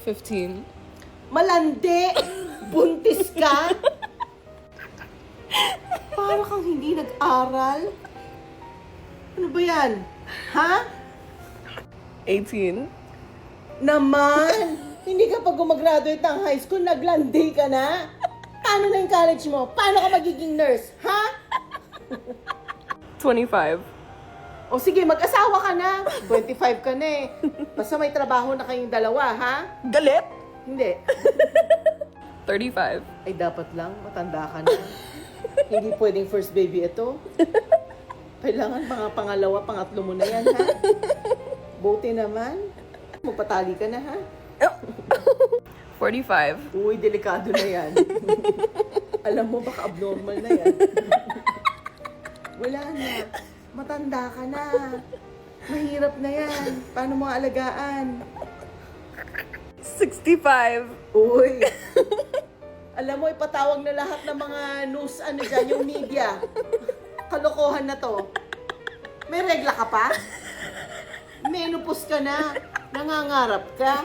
15. Malandi! Buntis ka? Para kang hindi nag-aral? Ano ba yan? Ha? 18. Naman! Hindi ka pa gumagraduate ng high school, naglandi ka na? Paano na yung college mo? Paano ka magiging nurse? Ha? 25. O sige, mag-asawa ka na. 25 ka na eh. Basta may trabaho na kayong dalawa, ha? Galit? Hindi. 35. Ay, dapat lang. Matanda ka na. Hindi pwedeng first baby ito. Kailangan mga pangalawa, pangatlo mo na yan, ha? Buti naman. Magpatali ka na, ha? 45. Uy, delikado na yan. Alam mo, baka abnormal na yan. Wala na. Matanda ka na. Mahirap na yan. Paano mo alagaan? 65. Uy. Alam mo, ipatawag na lahat ng mga news, ano dyan, yung media. Kalokohan na to. May regla ka pa? Menopause ka na. Nangangarap ka.